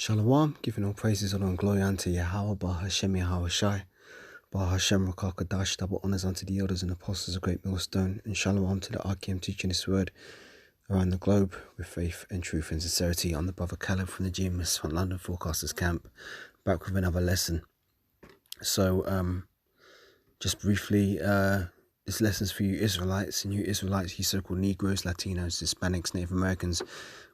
Shalom, giving all praises, honor and glory unto Yahawah, Bar Hashem Yahawashi, Bar Hashem Rakakadash, double honors unto the elders and apostles of Great Millstone, and shalom to the Arkim teaching this word around the globe with faith and truth and sincerity. I'm the brother Caleb from the GMS from London Forecasters Camp, back with another lesson. So, just briefly, this lesson's for you Israelites, and you Israelites, you so-called Negroes, Latinos, Hispanics, Native Americans,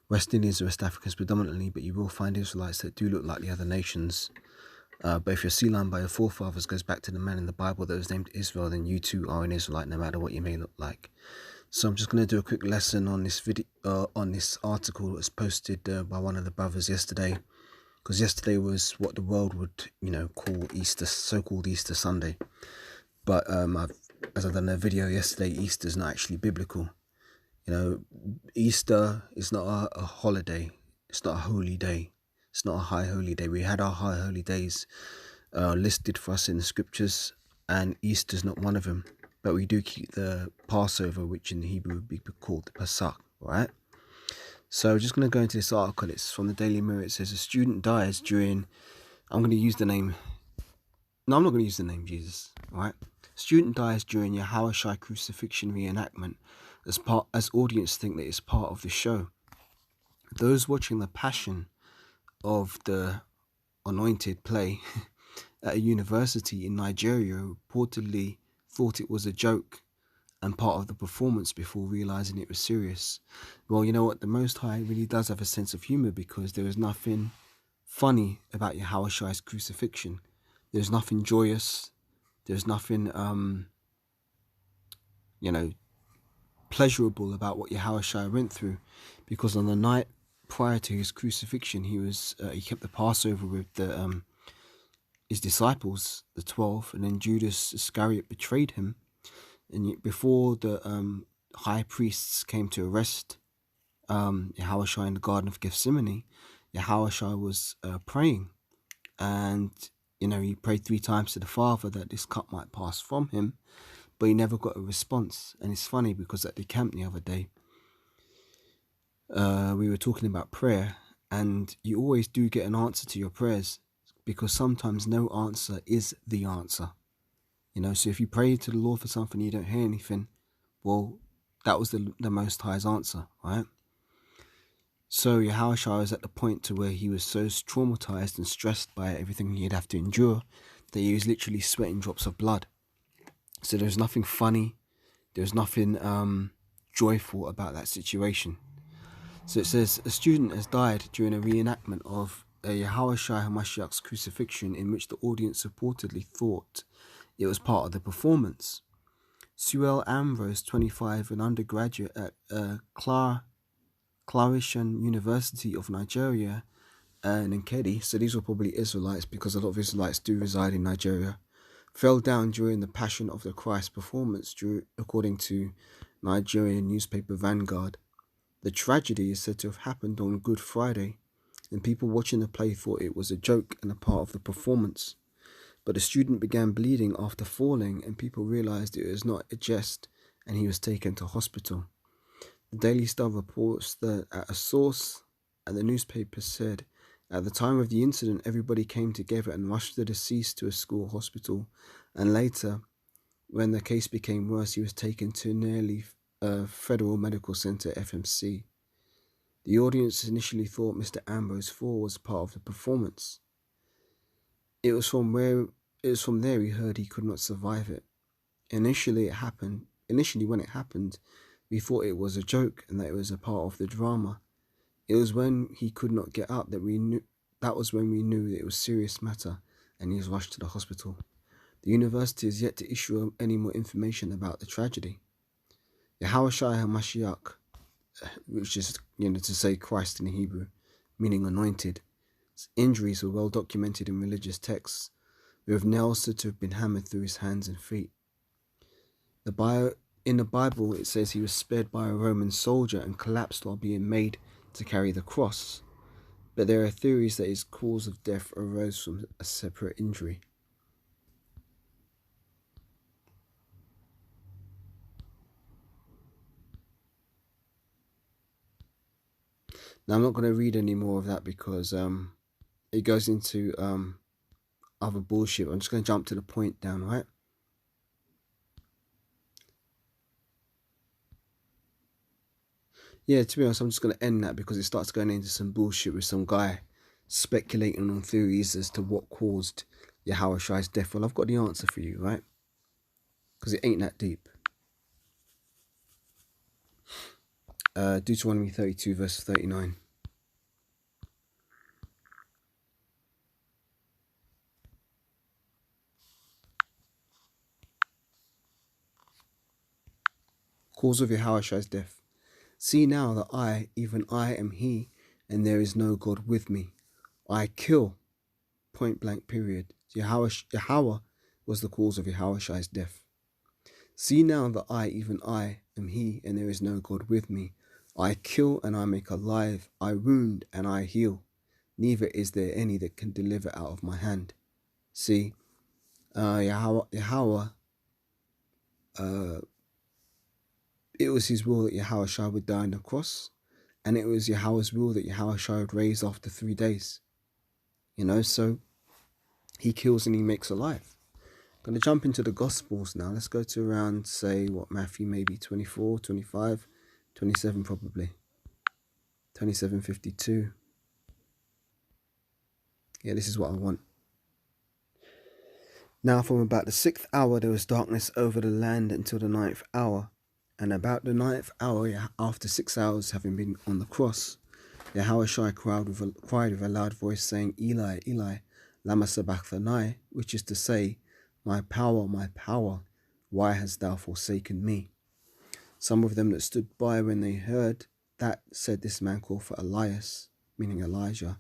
West Indians, West Africans predominantly, but you will find Israelites that do look like the other nations. But if your sea line by your forefathers goes back to the man in the Bible that was named Israel, then you too are an Israelite, no matter what you may look like. So I'm just going to do a quick lesson on this video, on this article that was posted by one of the brothers yesterday, because yesterday was what the world would, call Easter, so-called Easter Sunday. But as I've done a video yesterday, Easter is not actually biblical. Easter is not a holiday. It's not a holy day. It's not a high holy day. We had our high holy days listed for us in the scriptures, and Easter's not one of them. But we do keep the Passover, which in the Hebrew would be called the Pesach, right? So just going to go into this article. It's from the Daily Mirror. It says a student dies during, I'm going to use the name, no, I'm not going to use the name Jesus, all right? Student dies during Yahawashi crucifixion reenactment as audience think that it's part of the show. Those watching the Passion of the Anointed play at a university in Nigeria reportedly thought it was a joke and part of the performance before realizing it was serious. Well, you know what? The Most High really does have a sense of humor, because there is nothing funny about Yahawashi's crucifixion. There's nothing joyous. There's nothing, pleasurable about what Yahawashi went through, because on the night prior to his crucifixion, he kept the Passover with his disciples, the 12, and then Judas Iscariot betrayed him. And yet before the high priests came to arrest Yahawashi in the Garden of Gethsemane, Yahawashi was praying, and he prayed 3 times to the Father that this cup might pass from him, but he never got a response. And it's funny, because at the camp the other day, we were talking about prayer, and you always do get an answer to your prayers, because sometimes no answer is the answer. So if you pray to the Lord for something and you don't hear anything, well, that was the Most High's answer, right? So Yahawashi was at the point to where he was so traumatized and stressed by everything he'd have to endure that he was literally sweating drops of blood. So there's nothing funny, there's nothing joyful about that situation. So it says a student has died during a reenactment of a Yahawashi HaMashiach's crucifixion, in which the audience reportedly thought it was part of the performance. Suel Ambrose, 25, an undergraduate at Clarishan University of Nigeria, and Nkedi, so these were probably Israelites, because a lot of Israelites do reside in Nigeria, fell down during the Passion of the Christ performance, according to Nigerian newspaper Vanguard. The tragedy is said to have happened on Good Friday, and people watching the play thought it was a joke and a part of the performance. But the student began bleeding after falling, and people realized it was not a jest, and he was taken to hospital. The Daily Star reports that at a source at the newspaper said, at the time of the incident, everybody came together and rushed the deceased to a school hospital, and later, when the case became worse, he was taken to nearly Federal Medical Center, FMC. The audience initially thought Mr. Ambrose's fall was part of the performance. It was from there he heard he could not survive it. Initially when it happened, we thought it was a joke and that it was a part of the drama. It was when he could not get up that we knew that it was a serious matter, and he was rushed to the hospital. The university is yet to issue any more information about the tragedy. Yahawashi HaMashiach, which is to say Christ in Hebrew, meaning anointed. His injuries were well documented in religious texts, with nails said to have been hammered through his hands and feet. In the Bible, it says he was spared by a Roman soldier and collapsed while being made to carry the cross. But there are theories that his cause of death arose from a separate injury. Now, I'm not going to read any more of that, because it goes into other bullshit. I'm just going to jump to the point down, right? Yeah, to be honest, I'm just going to end that because it starts going into some bullshit with some guy speculating on theories as to what caused Yahawashi's death. Well, I've got the answer for you, right? Because it ain't that deep. Deuteronomy 32 verse 39. Cause of Yahawashi's death. See now that I, even I, am he, and there is no God with me. I kill, point blank period. Yahawah was the cause of Yahawashi's death. See now that I, even I, am he, and there is no God with me. I kill and I make alive, I wound and I heal. Neither is there any that can deliver out of my hand. See, Yahawah, it was his will that Yahawashi would die on the cross, and it was Yahawah's will that Yahawashi would raise after 3 days. So he kills and he makes alive. I'm going to jump into the Gospels now. Let's go to around, say, Matthew maybe 24, 25, 27 probably. 27:52. Yeah, this is what I want. Now from about the 6th hour there was darkness over the land until the 9th hour. And about the 9th hour, after 6 hours having been on the cross, Yahawashi cried with a loud voice, saying, Eli, Eli, lama sabachthani, which is to say, my power, why hast thou forsaken me? Some of them that stood by when they heard that said, this man called for Elias, meaning Elijah.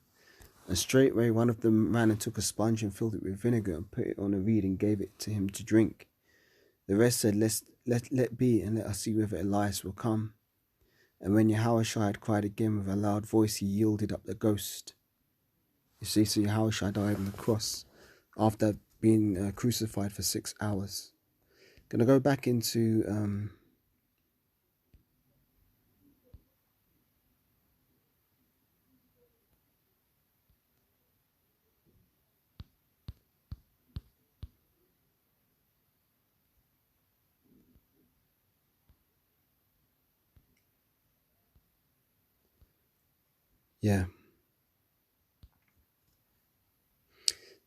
And straightway one of them ran and took a sponge and filled it with vinegar and put it on a reed and gave it to him to drink. The rest said, let be, and let us see whether Elias will come. And when Yahawashi had cried again with a loud voice, he yielded up the ghost. You see, so Yahawashi died on the cross after being crucified for 6 hours. Going to go back into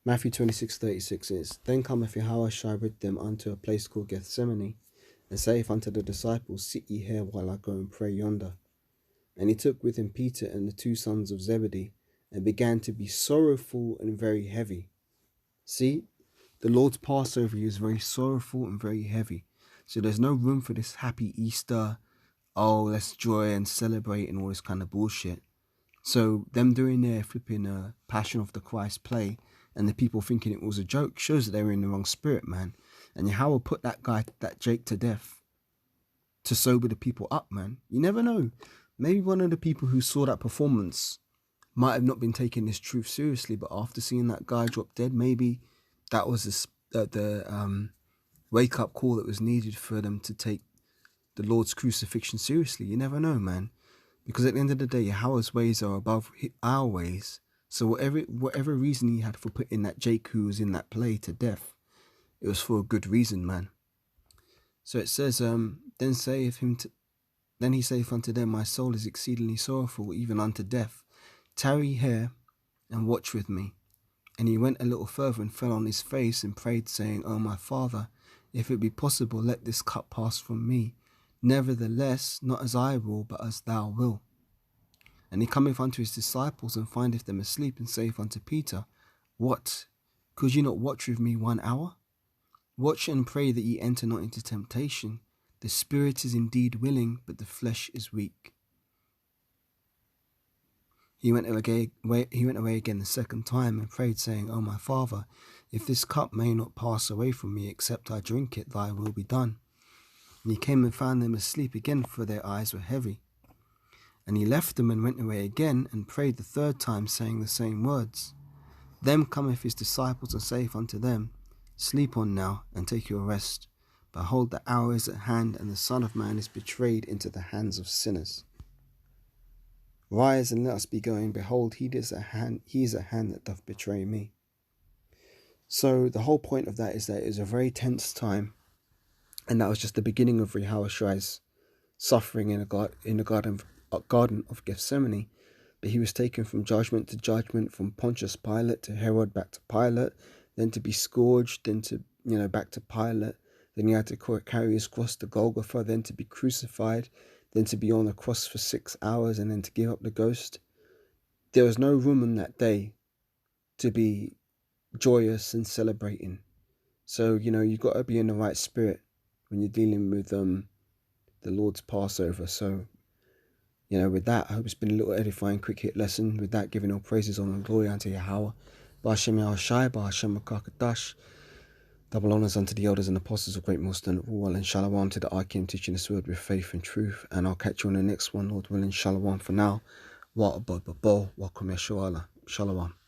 Matthew 26:36 is, Then cometh Yahawashi with them unto a place called Gethsemane, and saith unto the disciples, Sit ye here while I go and pray yonder. And he took with him Peter and the 2 sons of Zebedee, and began to be sorrowful and very heavy. See, the Lord's Passover is very sorrowful and very heavy. So there's no room for this happy Easter, let's joy and celebrate and all this kind of bullshit. So them doing their flipping Passion of the Christ play and the people thinking it was a joke shows that they were in the wrong spirit, man. And Yahawah put that Jake to death to sober the people up, man. You never know. Maybe one of the people who saw that performance might have not been taking this truth seriously, but after seeing that guy drop dead, maybe that was the wake-up call that was needed for them to take the Lord's crucifixion seriously. You never know, man. Because at the end of the day, Yahawah's ways are above our ways. So whatever reason he had for putting that Jake who was in that play to death, it was for a good reason, man. So it says, then he saith unto them, My soul is exceedingly sorrowful, even unto death. Tarry here and watch with me. And he went a little further and fell on his face and prayed, saying, O my Father, if it be possible, let this cup pass from me. Nevertheless, not as I will, but as thou wilt. And he cometh unto his disciples and findeth them asleep, and saith unto Peter, What? Could ye not watch with me 1 hour? Watch and pray that ye enter not into temptation. The spirit is indeed willing, but the flesh is weak. He went away again the second time and prayed, saying, O my Father, if this cup may not pass away from me, except I drink it, thy will be done. And he came and found them asleep again, for their eyes were heavy. And he left them and went away again, and prayed the 3rd time, saying the same words. Then cometh his disciples and saith unto them, Sleep on now, and take your rest. Behold, the hour is at hand, and the Son of Man is betrayed into the hands of sinners. Rise and let us be going. Behold, he is at hand that doth betray me. So the whole point of that is that it was a very tense time, and that was just the beginning of Yahawah's suffering in the garden of Gethsemane. But he was taken from judgment to judgment, from Pontius Pilate to Herod, back to Pilate, then to be scourged, then to back to Pilate. Then he had to carry his cross to Golgotha, then to be crucified, then to be on a cross for 6 hours, and then to give up the ghost. There was no room on that day to be joyous and celebrating. So you've got to be in the right spirit when you're dealing with the Lord's Passover. So with that, I hope it's been a little edifying quick hit lesson. With that, giving all praises, honor and glory unto Yahawah. Ba'ashem Yahawashi, Ba'ashem Makakadash. Double honors unto the elders and apostles of Great Millstone of all, and shalom to the Arkim teaching this word with faith and truth. And I'll catch you on the next one, Lord willing. Shalom for now. Wa welcome Yeshua. Shalom.